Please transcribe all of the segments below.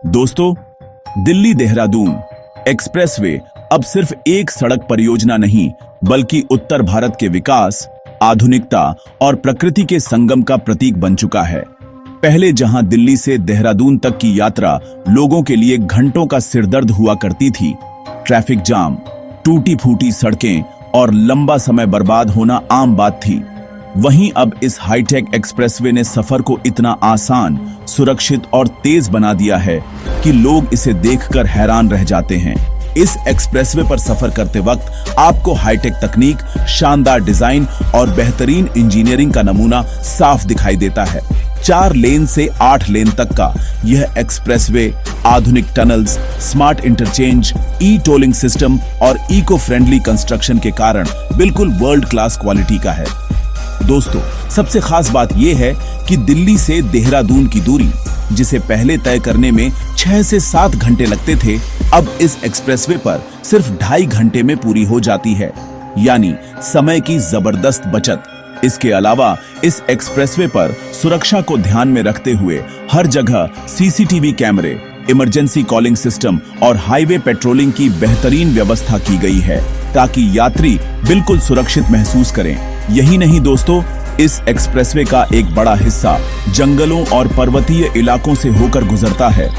दोस्तों, दिल्ली देहरादून एक्सप्रेसवे अब सिर्फ एक सड़क परियोजना नहीं, बल्कि उत्तर भारत के विकास, आधुनिकता और प्रकृति के संगम का प्रतीक बन चुका है। पहले जहां दिल्ली से देहरादून तक की यात्रा लोगों के लिए घंटों का सिरदर्द हुआ करती थी, ट्रैफिक जाम, टूटी फूटी सड़कें और लंबा समय बर्बाद होना आम बात थी, वहीं अब इस हाईटेक एक्सप्रेसवे ने सफर को इतना आसान, सुरक्षित और तेज बना दिया है कि लोग इसे देखकर हैरान रह जाते हैं। इस एक्सप्रेसवे पर सफर करते वक्त आपको हाईटेक तकनीक, शानदार डिजाइन और बेहतरीन इंजीनियरिंग का नमूना साफ दिखाई देता है। 4 लेन से 8 लेन तक का यह एक्सप्रेसवे आधुनिक टनल्स, स्मार्ट इंटरचेंज, ई टोलिंग सिस्टम और इको फ्रेंडली कंस्ट्रक्शन के कारण बिल्कुल वर्ल्ड क्लास क्वालिटी का है। दोस्तों, सबसे खास बात यह है कि दिल्ली से देहरादून की दूरी, जिसे पहले तय करने में 6 से 7 घंटे लगते थे, अब इस एक्सप्रेसवे पर सिर्फ 2.5 घंटे में पूरी हो जाती है, यानी समय की जबरदस्त बचत। इसके अलावा इस एक्सप्रेसवे पर सुरक्षा को ध्यान में रखते हुए हर जगह सीसीटीवी कैमरे, इमरजेंसी कॉलिंग सिस्टम और हाईवे पेट्रोलिंग की बेहतरीन व्यवस्था की गई है, ताकि यात्री बिल्कुल सुरक्षित महसूस करें। यही नहीं दोस्तों, इस एक्सप्रेसवे का एक बड़ा हिस्सा जंगलों और पर्वतीय इलाकों से होकर गुजरता है।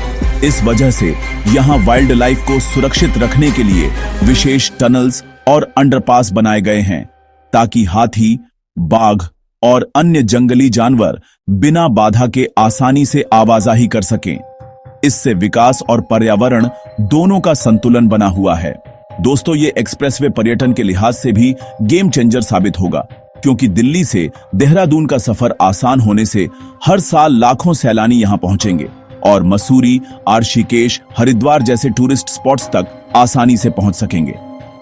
इस वजह से यहाँ वाइल्ड लाइफ को सुरक्षित रखने के लिए विशेष टनल्स और अंडरपास बनाए गए हैं, ताकि हाथी, बाघ और अन्य जंगली जानवर बिना बाधा के आसानी से आवाजाही कर सकें। इससे विकास और पर्यावरण दोनों का संतुलन बना हुआ है। दोस्तों, ये एक्सप्रेसवे पर्यटन के लिहाज से भी गेम चेंजर साबित होगा, क्योंकि दिल्ली से देहरादून का सफर आसान होने से हर साल लाखों सैलानी यहां पहुंचेंगे और मसूरी, ऋषिकेश, हरिद्वार जैसे टूरिस्ट स्पॉट्स तक आसानी से पहुंच सकेंगे,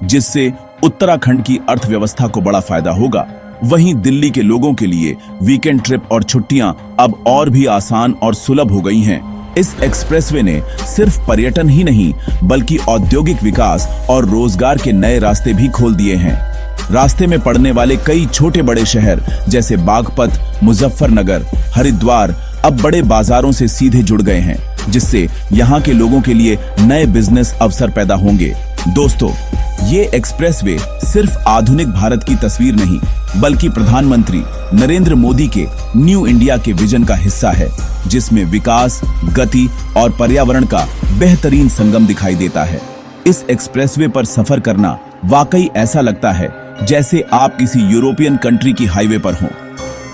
जिससे उत्तराखंड की अर्थव्यवस्था को बड़ा फायदा होगा। वहीं दिल्ली के लोगों के लिए वीकेंड ट्रिप और छुट्टियां अब और भी आसान और सुलभ हो गई हैं। इस एक्सप्रेसवे ने सिर्फ पर्यटन ही नहीं, बल्कि औद्योगिक विकास और रोजगार के नए रास्ते भी खोल दिए हैं। रास्ते में पड़ने वाले कई छोटे बड़े शहर जैसे बागपत, मुजफ्फरनगर, हरिद्वार अब बड़े बाजारों से सीधे जुड़ गए हैं, जिससे यहाँ के लोगों के लिए नए बिजनेस अवसर पैदा होंगे। दोस्तों, ये एक्सप्रेसवे सिर्फ आधुनिक भारत की तस्वीर नहीं, बल्कि प्रधानमंत्री नरेंद्र मोदी के न्यू इंडिया के विजन का हिस्सा है, जिसमें विकास, गति और पर्यावरण का बेहतरीन संगम दिखाई देता है। इस एक्सप्रेसवे पर सफर करना वाकई ऐसा लगता है जैसे आप किसी यूरोपियन कंट्री की हाईवे पर हों।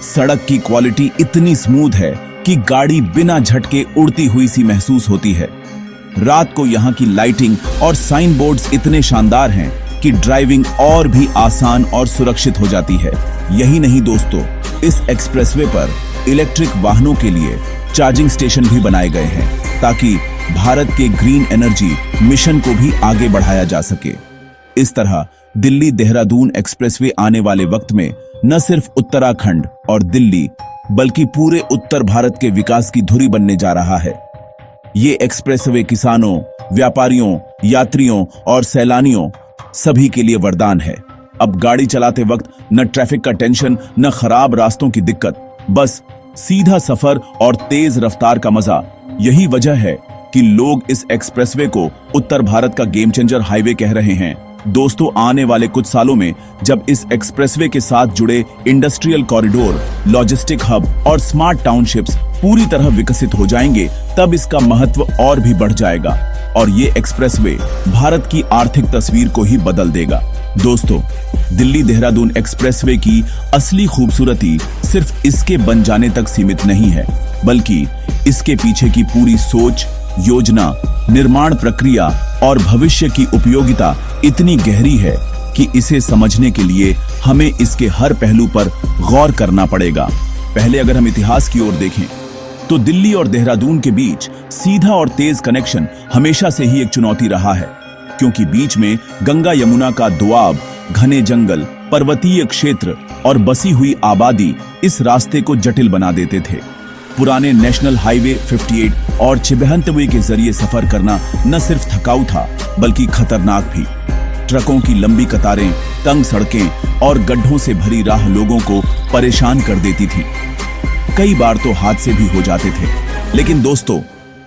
सड़क की क्वालिटी इतनी स्मूथ है कि गाड़ी बिना झटके उड़ती हुई सी महसूस होती है। रात को यहाँ की लाइटिंग और साइन बोर्ड्स इतने शानदार हैं कि ड्राइविंग और भी आसान और सुरक्षित हो जाती है। यही नहीं दोस्तों, इस एक्सप्रेसवे पर इलेक्ट्रिक वाहनों के लिए चार्जिंग स्टेशन भी बनाए गए हैं, ताकि भारत के ग्रीन एनर्जी मिशन को भी आगे बढ़ाया जा सके। इस तरह दिल्ली देहरादून एक्सप्रेसवे आने वाले वक्त में न सिर्फ उत्तराखंड और दिल्ली, बल्कि पूरे उत्तर भारत के विकास की धुरी बनने जा रहा है। ये एक्सप्रेसवे किसानों, व्यापारियों, यात्रियों और सैलानियों सभी के लिए वरदान है। अब गाड़ी चलाते वक्त न ट्रैफिक का टेंशन, न खराब रास्तों की दिक्कत, बस सीधा सफर और तेज रफ्तार का मजा। यही वजह है कि लोग इस एक्सप्रेसवे को उत्तर भारत का गेम चेंजर हाईवे कह रहे हैं। दोस्तों, आने वाले कुछ सालों में जब इस एक्सप्रेसवे के साथ जुड़े इंडस्ट्रियल कॉरिडोर, लॉजिस्टिक हब और स्मार्ट टाउनशिप्स पूरी तरह विकसित हो जाएंगे, तब इसका महत्व और भी बढ़ जाएगा और ये एक्सप्रेसवे भारत की आर्थिक तस्वीर को ही बदल देगा। दोस्तों, दिल्ली देहरादून एक्सप्रेसवे की असली खूबसूरती सिर्फ इसके बन जाने तक सीमित नहीं है, बल्कि इसके पीछे की पूरी सोच, योजना, निर्माण प्रक्रिया और भविष्य की उपयोगिता इतनी गहरी है कि इसे समझने के लिए हमें इसके हर पहलू पर गौर करना पड़ेगा। पहले अगर हम इतिहास की ओर देखें, तो दिल्ली और देहरादून के बीच सीधा और तेज कनेक्शन हमेशा से ही एक चुनौती रहा है, क्योंकि बीच में गंगा यमुना का दोआब, घने जंगल, पर्वतीय क्षेत्र और बसी हुई आबादी इस रास्ते को जटिल बना देते थे। पुराने नेशनल हाईवे 58 और 96 के जरिए सफर करना न सिर्फ थकाऊ था, बल्कि खतरनाक भी। ट्रकों की लंबी कतारें, तंग सड़कें और गड्ढों से भरी राह लोगों को परेशान कर देती थी। कई बार तो हादसे भी हो जाते थे। लेकिन दोस्तों,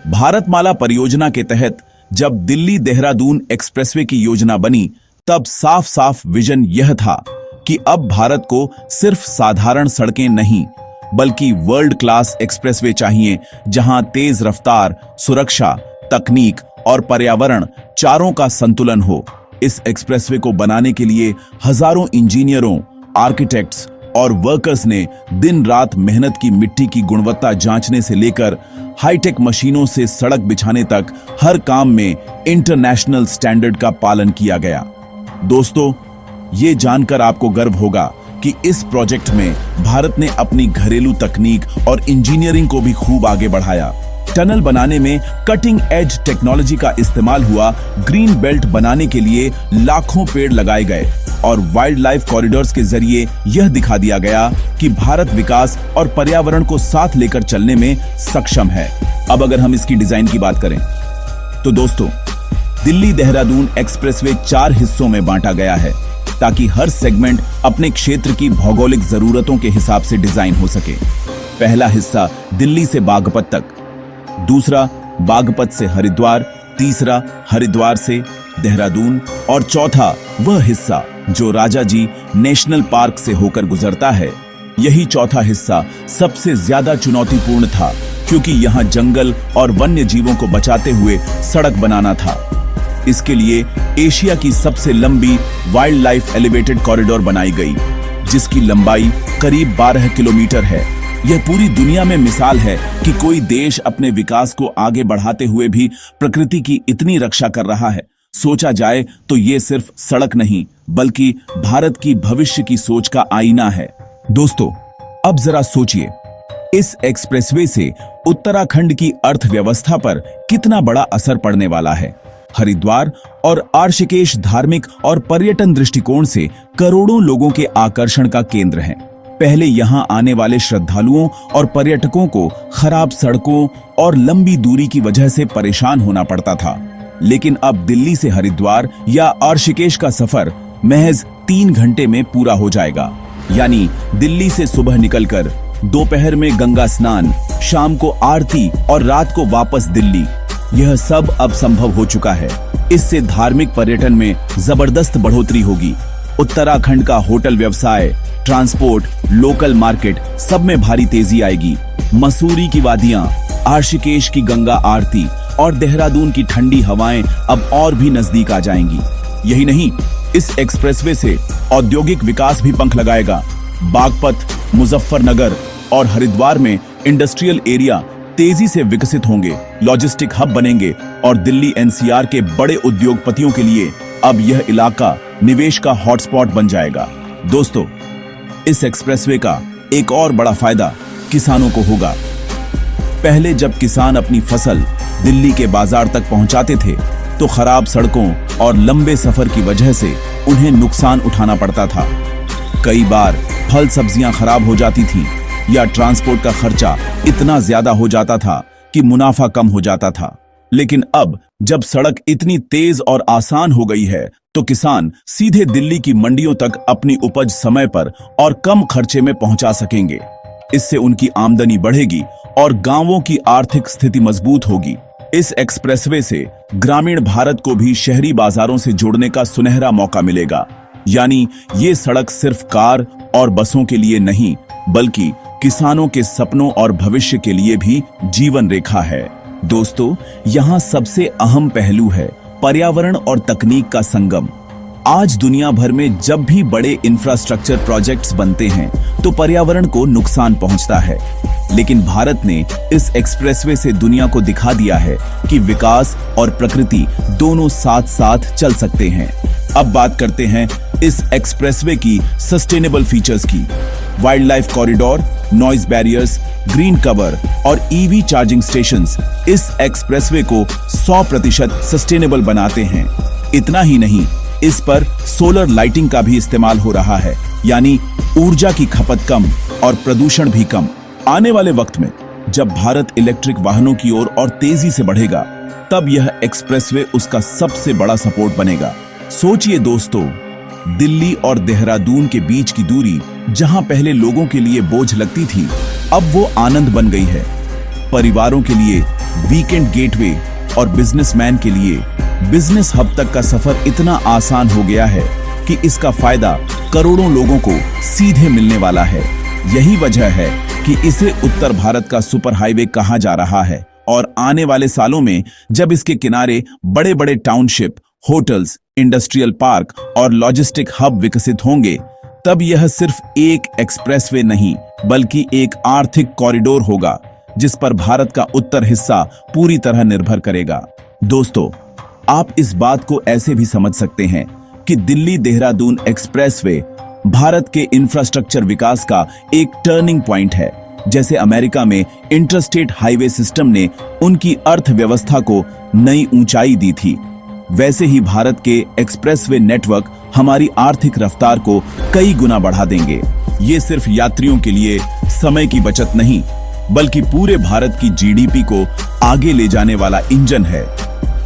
भारतमाला परियोजना के तहत जब दिल्ली देहरादून एक्सप्रेसवे की योजना बनी, तब साफ साफ विजन यह था कि अब भारत को सिर्फ साधारण सड़कें नहीं, बल्कि वर्ल्ड क्लास एक्सप्रेसवे चाहिए, जहां तेज रफ्तार, सुरक्षा, तकनीक और पर्यावरण चारों का संतुलन हो। इस एक्सप्रेसवे को बनाने के लिए हजारों इंजीनियरों, आर्किटेक्ट्स और वर्कर्स ने दिन रात मेहनत की। मिट्टी की गुणवत्ता जांचने से लेकर हाईटेक मशीनों से सड़क बिछाने तक हर काम में इंटरनेशनल स्टैंडर्ड का पालन किया गया। दोस्तों, ये जानकर आपको गर्व होगा कि इस प्रोजेक्ट में भारत ने अपनी घरेलू तकनीक और इंजीनियरिंग को भी खूब आगे बढ़ाया। टनल बनाने में कटिंग एज टेक्नोलॉजी का इस्तेमाल हुआ। ग्रीन बेल्ट बनाने के लिए लाखों पेड़ लगाए गए और वाइल्ड लाइफ कॉरिडोर्स के जरिए यह दिखा दिया गया कि भारत विकास और पर्यावरण को साथ लेकर चलने में सक्षम है। अब अगर हम इसकी डिजाइन की बात करें तो दोस्तों, दिल्ली देहरादून एक्सप्रेसवे 4 हिस्सों में बांटा गया है, ताकि हर सेगमेंट अपने क्षेत्र की भौगोलिक जरूरतों के हिसाब से डिजाइन हो सके। पहला हिस्सा दिल्ली से बागपत तक, दूसरा बागपत से हरिद्वार, तीसरा हरिद्वार से देहरादून और चौथा वह हिस्सा जो राजाजी नेशनल पार्क से होकर गुजरता है। यही चौथा हिस्सा सबसे ज्यादा चुनौतीपूर्ण था, क्योंकि यहां जंगल और वन्य जीवों को बचाते हुए सड़क बनाना था। इसके लिए एशिया की सबसे लंबी वाइल्ड लाइफ एलिवेटेड कॉरिडोर बनाई गई, जिसकी लंबाई करीब 12 किलोमीटर है। यह पूरी दुनिया में मिसाल है कि कोई देश अपने विकास को आगे बढ़ाते हुए भी प्रकृति की इतनी रक्षा कर रहा है। सोचा जाए तो ये सिर्फ सड़क नहीं, बल्कि भारत की भविष्य की सोच का आईना है। दोस्तों, अब जरा सोचिए, इस एक्सप्रेसवे से उत्तराखंड की अर्थव्यवस्था पर कितना बड़ा असर पड़ने वाला है। हरिद्वार और ऋषिकेश धार्मिक और पर्यटन दृष्टिकोण से करोड़ों लोगों के आकर्षण का केंद्र हैं। पहले यहां आने वाले श्रद्धालुओं और पर्यटकों को खराब सड़कों और लंबी दूरी की वजह से परेशान होना पड़ता था, लेकिन अब दिल्ली से हरिद्वार या ऋषिकेश का सफर महज 3 घंटे में पूरा हो जाएगा। यानी दिल्ली से सुबह निकलकर दोपहर में गंगा स्नान, शाम को आरती और रात को वापस दिल्ली, यह सब अब संभव हो चुका है। इससे धार्मिक पर्यटन में जबरदस्त बढ़ोतरी होगी। उत्तराखंड का होटल व्यवसाय, ट्रांसपोर्ट, लोकल मार्केट, सब में भारी तेजी आएगी। मसूरी की वादियां, ऋषिकेश की गंगा आरती और देहरादून की ठंडी हवाएं अब और भी नजदीक आ जाएंगी। यही नहीं, इस एक्सप्रेसवे से औद्योगिक विकास भी पंख लगाएगा। बागपत, मुजफ्फरनगर और हरिद्वार में इंडस्ट्रियल एरिया तेजी से विकसित होंगे, लॉजिस्टिक हब बनेंगे और दिल्ली एनसीआर के बड़े उद्योगपतियों के लिए अब यह इलाका निवेश का हॉटस्पॉट बन जाएगा। दोस्तों, इस एक्सप्रेसवे का एक और बड़ा फायदा किसानों को होगा। पहले जब किसान अपनी फसल दिल्ली के बाजार तक पहुंचाते थे, तो खराब सड़कों और लंबे सफर की वजह से उन्हें नुकसान उठाना पड़ता था। कई बार फल सब्जियां खराब हो जाती थीं या ट्रांसपोर्ट का खर्चा इतना ज्यादा हो जाता था कि मुनाफा कम हो जाता था। लेकिन अब जब सड़क इतनी तेज और आसान हो गई है, तो किसान सीधे दिल्ली की मंडियों तक अपनी उपज समय पर और कम खर्चे में पहुंचा सकेंगे। इससे उनकी आमदनी बढ़ेगी और गांवों की आर्थिक स्थिति मजबूत होगी। इस एक्सप्रेसवे से ग्रामीण भारत को भी शहरी बाजारों से जोड़ने का सुनहरा मौका मिलेगा। यानी ये सड़क सिर्फ कार और बसों के लिए नहीं, बल्कि किसानों के सपनों और भविष्य के लिए भी जीवन रेखा है। दोस्तों, यहाँ सबसे अहम पहलू है पर्यावरण और तकनीक का संगम। आज दुनिया भर में जब भी बड़े इंफ्रास्ट्रक्चर प्रोजेक्ट्स बनते हैं, तो पर्यावरण को नुकसान पहुंचता है। लेकिन भारत ने इस एक्सप्रेसवे से दुनिया को दिखा दिया है कि विकास और प्रकृति दोनों साथ साथ चल सकते हैं। अब बात करते हैं इस एक्सप्रेसवे की सस्टेनेबल फीचर्स की। Wild life corridor, noise barriers, green cover और ईवी चार्जिंग स्टेशंस इस एक्सप्रेसवे को 100% सस्टेनेबल बनाते हैं। इतना ही नहीं, इस पर सोलर लाइटिंग का भी इस्तेमाल हो रहा है, यानी ऊर्जा की खपत कम और प्रदूषण भी कम। आने वाले वक्त में जब भारत इलेक्ट्रिक वाहनों की ओर और तेजी से बढ़ेगा, तब यह एक्सप्रेसवे उसका सबसे बड़ा सपोर्ट बनेगा। सोचिए दोस्तों, दिल्ली और देहरादून के बीच की दूरी जहां पहले लोगों के लिए बोझ लगती थी, अब वो आनंद बन गई है। परिवारों के लिए वीकेंड गेटवे और बिजनेसमैन के लिए बिजनेस हब तक का सफर इतना आसान हो गया है कि इसका फायदा करोड़ों लोगों को सीधे मिलने वाला है। यही वजह है कि इसे उत्तर भारत का सुपर हाईवे कहा जा रहा है और आने वाले सालों में जब इसके किनारे बड़े बड़े टाउनशिप, होटल्स, इंडस्ट्रियल पार्क और लॉजिस्टिक हब विकसित होंगे, तब यह सिर्फ एक एक्सप्रेसवे नहीं बल्कि एक आर्थिक कॉरिडोर होगा जिस पर भारत का उत्तर हिस्सा पूरी तरह निर्भर करेगा। दोस्तों, आप इस बात को ऐसे भी समझ सकते हैं कि दिल्ली देहरादून एक्सप्रेसवे भारत के इंफ्रास्ट्रक्चर विकास का एक टर्निंग पॉइंट है। जैसे अमेरिका में इंटरस्टेट हाईवे सिस्टम ने उनकी अर्थव्यवस्था को नई ऊंचाई दी थी, वैसे ही भारत के एक्सप्रेसवे नेटवर्क हमारी आर्थिक रफ्तार को कई गुना बढ़ा देंगे। ये सिर्फ यात्रियों के लिए समय की बचत नहीं बल्कि पूरे भारत की जीडीपी को आगे ले जाने वाला इंजन है।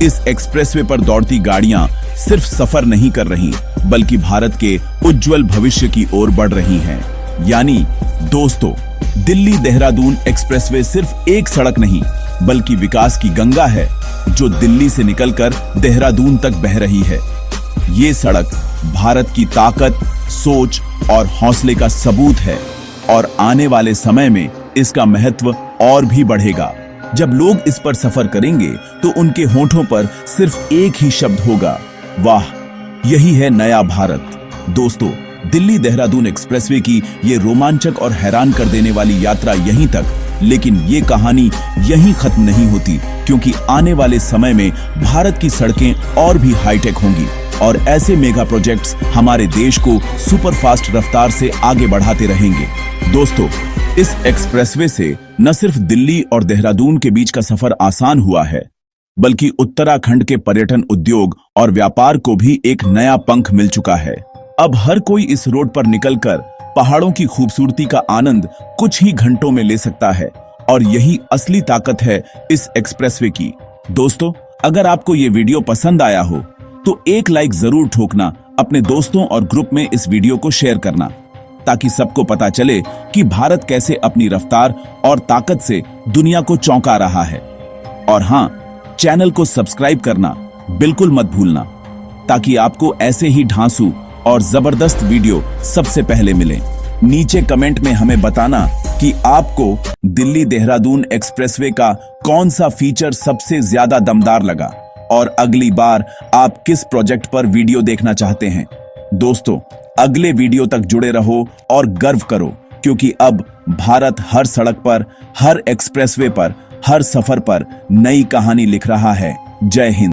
इस एक्सप्रेसवे पर दौड़ती गाड़ियां सिर्फ सफर नहीं कर रही बल्कि भारत के उज्जवल भविष्य की ओर बढ़ रही हैं। यानी दोस्तों, दिल्ली देहरादून एक्सप्रेसवे सिर्फ एक सड़क नहीं बल्कि विकास की गंगा है जो दिल्ली से निकलकर देहरादून तक बह रही है। ये सड़क भारत की ताकत, सोच और हौसले का सबूत है और आने वाले समय में इसका महत्व और भी बढ़ेगा। जब लोग इस पर सफर करेंगे तो उनके होठों पर सिर्फ एक ही शब्द होगा, वाह, यही है नया भारत। दोस्तों, दिल्ली देहरादून एक्सप्रेसवे की ये रोमांचक और हैरान कर देने वाली यात्रा यहीं तक, लेकिन ये कहानी यहीं खत्म नहीं होती, क्योंकि आने वाले समय में भारत की सड़कें और भी हाईटेक होंगी और ऐसे मेगा प्रोजेक्ट्स हमारे देश को सुपरफास्ट रफ्तार से आगे बढ़ाते रहेंगे। दोस्तों, इस एक्सप्रेसवे से न सिर्फ दिल्ली और देहरादून के बीच का सफर आसान हुआ है बल्कि उत्तराखंड के पर्यटन उद्योग और व्यापार को भी एक नया पंख मिल चुका है। अब हर कोई इस रोड पर निकलकर पहाड़ों की खूबसूरती का आनंद कुछ ही घंटों में ले सकता है और यही असली ताकत है इस एक्सप्रेसवे की। दोस्तों, अगर आपको ये वीडियो पसंद आया हो तो एक लाइक जरूर ठोकना, अपने दोस्तों और ग्रुप में इस वीडियो को शेयर करना ताकि सबको पता चले कि भारत कैसे अपनी रफ्तार और ताकत से दुनिया को चौंका रहा है। और हां, चैनल को सब्सक्राइब करना बिल्कुल मत भूलना ताकि आपको ऐसे ही ढांसू और जबरदस्त वीडियो सबसे पहले मिले। नीचे कमेंट में हमें बताना कि आपको दिल्ली देहरादून एक्सप्रेसवे का कौन सा फीचर सबसे ज्यादा दमदार लगा और अगली बार आप किस प्रोजेक्ट पर वीडियो देखना चाहते हैं। दोस्तों, अगले वीडियो तक जुड़े रहो और गर्व करो, क्योंकि अब भारत हर सड़क पर, हर एक्सप्रेसवे पर, हर सफर पर नई कहानी लिख रहा है। जय हिंद।